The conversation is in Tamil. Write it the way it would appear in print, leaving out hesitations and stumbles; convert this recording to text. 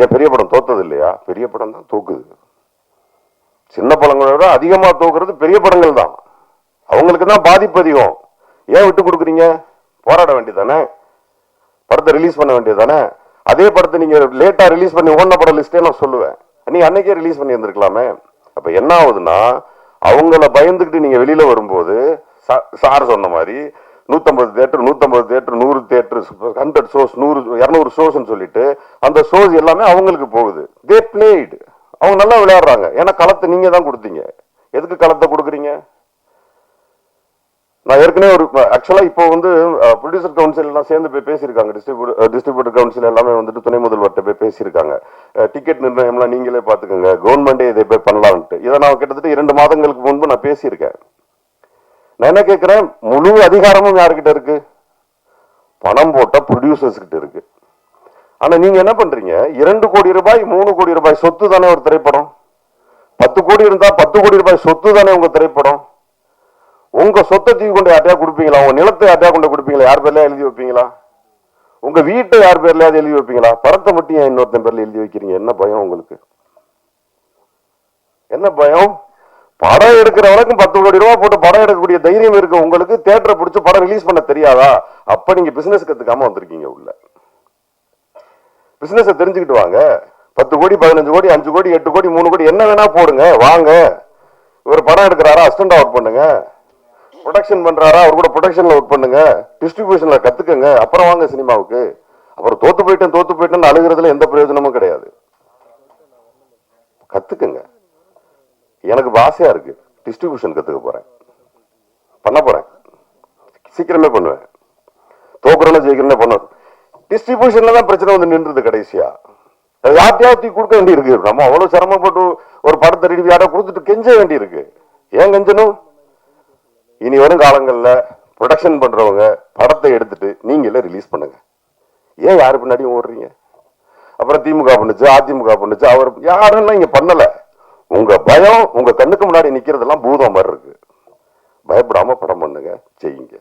ஏன் பெரிய படம் தோத்தது இல்லையா? பெரிய படம் தான் தோக்குது. சின்ன படங்களை விட அதிகமா தோக்குறது பெரிய படங்கள் தான். அவங்களுக்கு தான் பாதிப்பு அதிகம். ஏன் விட்டு கொடுக்குறீங்க? போராட வேண்டியதானே, படத்தை ரிலீஸ் பண்ண வேண்டியதானே. அதே படத்தை நீங்க லேட்டா ரிலீஸ் பண்ணி ஓடின படம் லிஸ்டே நான் சொல்லுவேன், நீங்க அன்னைக்கே ரிலீஸ் பண்ணி இருந்திருக்கலாமே. அப்ப என்ன ஆகுதுன்னா, அவங்கள பயந்துக்கிட்டு நீங்க வெளியில வரும்போது சார் சொன்ன மாதிரி 150 theatre 150 theatre 100 theatre 100 shows 100 200 shows சொல்லிட்டு அந்த ஷோஸ் எல்லாமே அவங்களுக்கு போகுது. தே பிளேட், அவங்க நல்லா விளையாடுறாங்க. ஏன்னா களத்தை நீங்க தான் கொடுத்தீங்க. எதுக்கு களத்தை கொடுக்குறீங்க? நான் ஏற்கனவே ஒரு ஆக்சுவலா இப்போ வந்து ப்ரொடியூசர் கவுன்சில் எல்லாம் சேர்ந்து போய் பேசியிருக்காங்க. டிஸ்ட்ரிபியூட்டர் கவுன்சில் எல்லாமே வந்துட்டு துணை முதல்வர்கிட்ட போய் பேசியிருக்காங்க. டிக்கெட் நிர்ணயம்லாம் நீங்களே பாத்துக்கோங்க, கவர்மெண்டே இதை போய் பண்ணலான்ட்டு. இதை நான் கிட்டத்தட்ட 2 மாதங்களுக்கு முன்பு நான் பேசியிருக்கேன். நான் என்ன கேட்கிறேன், முழு அதிகாரமும் யாருக்கிட்ட இருக்கு? பணம் போட்ட ப்ரொடியூசர்ஸ் கிட்ட இருக்கு. ஆனா நீங்க என்ன பண்றீங்க? 2 கோடி ரூபாய் 3 கோடி ரூபாய் சொத்து தானே ஒரு திரைப்படம். 10 கோடி இருந்தா 10 கோடி ரூபாய் சொத்து தானே உங்க திரைப்படம். உங்க சொத்தை தூக்கி கொண்டு யார்ட்டையா கொடுப்பீங்களா? உங்க நிலத்தை யார்ட்டையா கொண்டு கொடுப்பீங்களா? யார் பேர்ல எழுதி வைப்பீங்களா? உங்க வீட்டை யார் பேர்லயாவது எழுதி வைப்பீங்களா? படத்தை மட்டும் ஏன் இன்னொருத்தன் பேர்ல எழுதி வைக்கிறீங்க? என்ன பயம் உங்களுக்கு? என்ன பயம்? படம் எடுக்கிற வரைக்கும் 10 கோடி ரூபாய் போட்டு படம் எடுக்கக்கூடிய தைரியம் இருக்கு உங்களுக்கு. தியேட்டரை பிடிச்சு படம் ரிலீஸ் பண்ண தெரியாதா? அப்ப நீங்க பிசினஸ் கத்துக்காம வந்திருக்கீங்க. உள்ள பிசினஸ் தெரிஞ்சுக்கிட்டு வாங்க. 10 கோடி 15 கோடி 5 கோடி 8 கோடி 3 கோடி என்ன வேணா போடுங்க, வாங்க. ஒரு படம் எடுக்கிறாரா, அசிஸ்டன்ட் ஒர்க் பண்ணுங்க. ப்ரொடக்ஷன் பண்றாரா, அவர் கூட ப்ரொடக்ஷன்ல ஒர்க் பண்ணுங்க. டிஸ்ட்ரிபியூஷன்ல கத்துக்கங்க, அப்புறம் வாங்க சினிமாவுக்கு. அப்புறம் தோத்து போயிட்டேன்னு அழுகிறதுல எந்த பிரயோஜனமும் கிடையாது. கத்துக்குங்க. எனக்கு ஆசையா இருக்கு, டிஸ்ட்ரிபியூஷன் கத்துக்க போறேன், பண்ண போறேன், சீக்கிரமே பண்ணுவேன். தோக்குறோன்னு ஜெயிக்கிறேன்னு பண்ணுவேன். டிஸ்ட்ரிபியூஷன்ல தான் பிரச்சனை வந்து நின்றுது கடைசியா. யார்ட்டையாவது கொடுக்க வேண்டி இருக்கு. நம்ம அவ்வளவு சிரமப்பட்டு ஒரு படத்தை ரெடி யாரோ கொடுத்துட்டு கெஞ்ச வேண்டி இருக்கு. ஏன் கெஞ்சணும்? இனி வரும் காலங்கள்ல ப்ரொடக்ஷன் பண்றவங்க படத்தை எடுத்துட்டு நீங்களே ரிலீஸ் பண்ணுங்க. ஏன் யாரு பின்னாடியும் ஓடுறீங்க? அப்புறம் திமுக பண்ணுச்சு, அதிமுக பண்ணுச்சு, அவர் யாரும் இங்க பண்ணல. உங்க பயம் உங்க கண்ணுக்கு முன்னாடி நிக்கிறதெல்லாம் பூதம் மாதிரி இருக்கு. பயப்படாம படம் பண்ணுங்க, செய்யுங்க.